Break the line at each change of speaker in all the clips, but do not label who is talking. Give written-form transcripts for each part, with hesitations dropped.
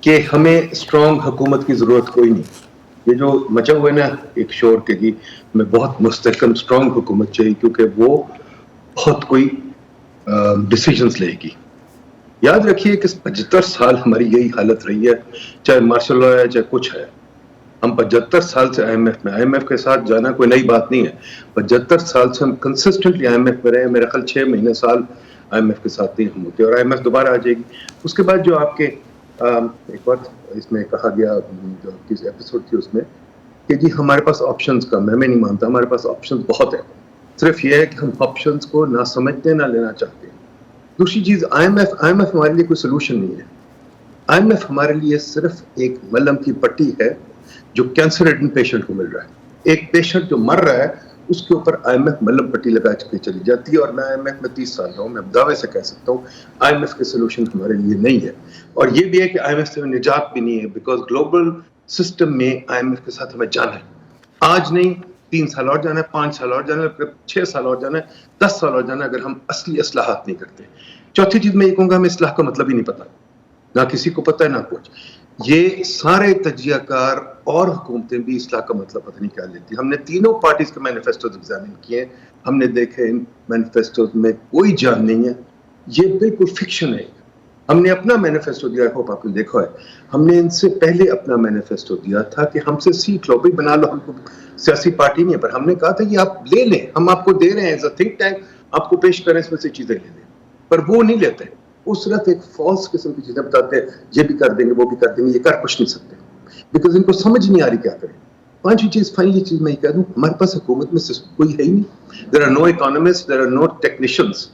کہ ہمیں اسٹرانگ حکومت کی ضرورت کوئی نہیں. یہ جو مچا ہوا ہے نا ایک شور کے جی ہمیں بہت مستحکم اسٹرانگ حکومت چاہیے کیونکہ وہ بہت کوئی ڈیسیجنز لے گی. یاد رکھیے کہ 75 سال ہماری یہی حالت رہی ہے, چاہے مارشل لا ہے چاہے کچھ ہے. ہم 75 سال سے آئی ایم ایف کے ساتھ جانا کوئی نئی بات نہیں ہے. 75 سال سے ہم کنسسٹنٹلی آئی ایم ایف میں رہے. میرا خیال 6 مہینے سال آئی ایم ایف کے ساتھ نہیں ہم ہوتے, اور آئی ایم ایف دوبارہ آ جائے گی. اس کے بعد جو آپ کے ایک بات اس میں کہا گیا جو کس ایپیسوڈ تھی اس میں کہ جی ہمارے پاس آپشنز کم ہے. میں نہیں مانتا, ہمارے پاس آپشنز بہت ہے. صرف یہ ہے کہ ہم آپشنز کو نہ سمجھتے نہ لینا چاہتے ہیں. دوسری چیز آئی ایم ایف ہمارے لیے کوئی سولوشن نہیں ہے. آئی ایم ایف ہمارے لیے صرف ایک ملم کی پٹی ہے جو کینسر ریڈن پیشنٹ کو مل رہا ہے. ایک پیشنٹ جو مر رہا ہے اس کے اوپر آئی ایم ایف ملم پٹی لگا کے چلی جاتی ہے. اور میں آئی ایم ایف میں 30 سال رہا ہوں, میں دعوے سے کہہ سکتا ہوں آئی ایم ایف کے سولوشن ہمارے لیے نہیں ہے. اور یہ بھی ہے کہ آئی ایم ایف سے نجات بھی نہیں ہے, بیکاز گلوبل سسٹم میں آئی ایم ایف کے ساتھ ہمیں جانا ہے. آج نہیں, 3 سال اور جانا ہے, 5 سال اور جانا ہے, 6 سال اور جانا ہے, 10 سال اور جانا ہے, اگر ہم اصلی اصلاحات نہیں کرتے. چوتھی چیز میں یہ کہوں گا, ہمیں اصلاح کا مطلب ہی نہیں پتا, نہ کسی کو پتا ہے نہ کچھ. یہ سارے تجزیہ کار اور حکومتیں بھی اصلاح کا مطلب پتہ نہیں کیا لیتی. ہم نے تینوں پارٹیز کے مینیفیسٹوز ایگزامن کیے, ہم نے دیکھے ان مینیفیسٹوز میں کوئی جان نہیں ہے. یہ بالکل فکشن ہے. ہم نے اپنا مینیفیسٹو دیا, ہوپ آپ نے دیکھا ہے, ہم نے ان سے پہلے اپنا مینیفیسٹو دیا تھا کہ ہم سے سیکھ لو, بھائی بنا لو, ہم کو سیاسی پارٹی نہیں ہے, پر ہم نے کہا تھا کہ آپ لے لیں, ہم آپ کو دے رہے ہیں ایز اے تھنک ٹینک, آپ کو پیش کریں, اس میں سے چیزیں لے لیں. پر وہ نہیں لیتے, وہ صرف ایک فالس قسم کی چیزیں بتاتے ہیں, یہ بھی کر دیں گے وہ بھی کر دیں گے, یہ کر کچھ نہیں سکتے بیکاز ان کو سمجھ نہیں آ رہی کیا کریں. پانچویں چیز, فائنلی چیز میں یہ کہہ دوں, ہمارے پاس حکومت میں کوئی ہے ہی نہیں. There are no economist, there are no technicians.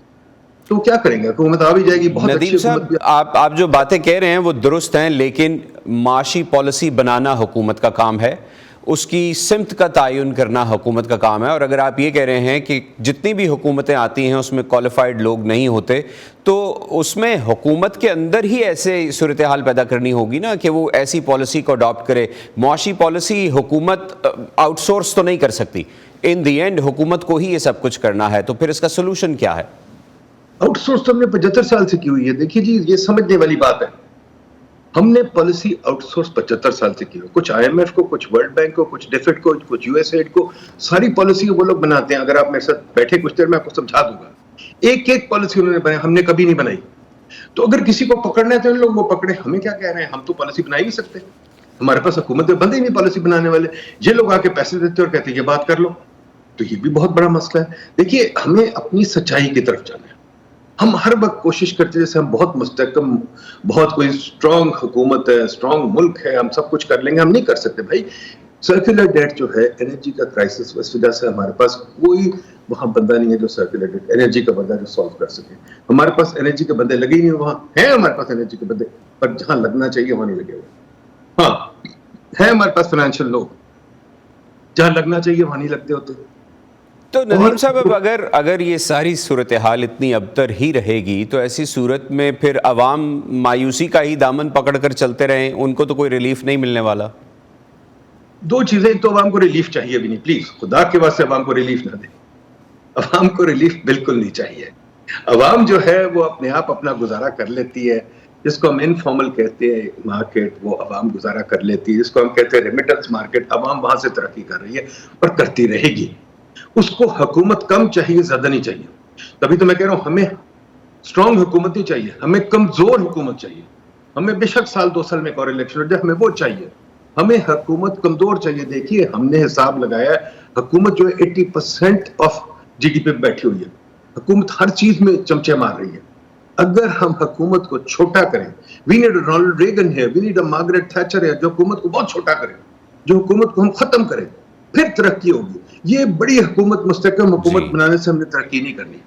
تو کیا کریں گے؟ حکومت آ بھی جائے گی, بہت اچھی
ندیم صاحب
حکومت بھی.
آپ جو باتیں کہہ رہے ہیں وہ درست ہیں, لیکن معاشی پالیسی بنانا حکومت کا کام ہے, اس کی سمت کا تعین کرنا حکومت کا کام ہے. اور اگر آپ یہ کہہ رہے ہیں کہ جتنی بھی حکومتیں آتی ہیں اس میں کوالیفائڈ لوگ نہیں ہوتے, تو اس میں حکومت کے اندر ہی ایسے صورتحال پیدا کرنی ہوگی نا کہ وہ ایسی پالیسی کو اڈاپٹ کرے. معاشی پالیسی حکومت آؤٹ سورس تو نہیں کر سکتی, ان دی اینڈ حکومت کو ہی یہ سب کچھ کرنا ہے. تو پھر اس کا سولوشن کیا ہے؟
آؤٹ سورس تو ہم نے 75 سال سے کی ہوئی ہے. دیکھیے جی, یہ سمجھنے والی بات ہے. ہم نے پالیسی آؤٹ سورس 75 سال سے کی ہوئی, کچھ آئی ایم ایف کو, کچھ ورلڈ بینک کو, کچھ ڈیفڈ کو, کچھ یو ایس ایڈ کو. ساری پالیسی وہ لوگ بناتے ہیں. اگر آپ میرے ساتھ بیٹھے کچھ دیر میں آپ کو سمجھا دوں گا. ایک ایک پالیسی انہوں نے بنائی, ہم نے کبھی نہیں بنائی. تو اگر کسی کو پکڑنا ہے تو ان لوگ وہ پکڑے, ہمیں کیا کہہ رہے ہیں, ہم تو پالیسی بنا ہی نہیں سکتے. ہمارے پاس حکومت میں بندے ہی نہیں پالیسی بنانے والے. یہ لوگ آ کے پیسے دیتے اور کہتے ہیں یہ بات کر لو. تو یہ بھی بہت بڑا مسئلہ ہے. دیکھیے, ہمیں اپنی سچائی کی طرف جانا ہے. ہم ہر وقت کوشش کرتے ہیں جیسے ہم بہت مستحکم, بہت کوئی اسٹرانگ حکومت ہے, اسٹرانگ ملک ہے, ہم سب کچھ کر لیں گے. ہم نہیں کر سکتے بھائی. سرکولر ڈیٹ جو ہے, انرجی کا کرائسس, اس وجہ سے ہمارے پاس کوئی وہاں بندہ نہیں ہے جو سرکولر ڈیٹ انرجی کا بندہ جو سالو کر سکے. ہمارے پاس انرجی کے بندے لگے ہی نہیں. وہاں ہیں ہمارے پاس انرجی کے بندے, پر جہاں لگنا چاہیے وہاں نہیں لگے ہوئے. ہاں ہے ہمارے پاس فائنینشیل لوگ, جہاں لگنا چاہیے وہاں نہیں لگتے ہوتے.
تو ندیم صاحب, اب اگر یہ ساری صورتحال اتنی ابتر ہی رہے گی تو ایسی صورت میں پھر عوام مایوسی کا ہی دامن پکڑ کر چلتے رہیں, ان کو تو کوئی ریلیف نہیں ملنے والا.
دو چیزیں, تو عوام کو ریلیف چاہیے بھی نہیں, پلیز خدا کے واسطے عوام کو ریلیف نہ دیں. عوام کو ریلیف بالکل نہیں چاہیے. عوام جو ہے وہ اپنے آپ اپنا گزارا کر لیتی ہے. جس کو ہم انفارمل کہتے ہیں مارکیٹ, وہ عوام گزارا کر لیتی ہے. جس کو ہم کہتے ہیں ریمیٹنس مارکیٹ, عوام وہاں سے ترقی کر رہی ہے اور کرتی رہے گی. اس کو حکومت کم چاہیے, زیادہ نہیں چاہیے. تبھی تو میں کہہ رہا ہوں ہمیں اسٹرانگ حکومت نہیں چاہیے, ہمیں کمزور حکومت چاہیے. ہمیں بے شک سال 2 سال میں ایک اور الیکشن ہو جائے, ہمیں وہ چاہیے. ہمیں حکومت کمزور چاہیے. دیکھیے, ہم نے حساب لگایا ہے, حکومت جو ہے 80% آف جی ڈی پی پہ بیٹھی ہوئی ہے. حکومت ہر چیز میں چمچے مار رہی ہے. اگر ہم حکومت کو چھوٹا کریں, وی نیڈ رونالڈ ریگن ہے, وی نیڈ مارگریٹ تھیچر ہے, جو حکومت کو بہت چھوٹا کرے, جو حکومت کو ہم ختم کریں, پھر ترقی ہوگی. یہ بڑی حکومت, مستحکم حکومت بنانے سے ہم نے ترقی نہیں کرنی.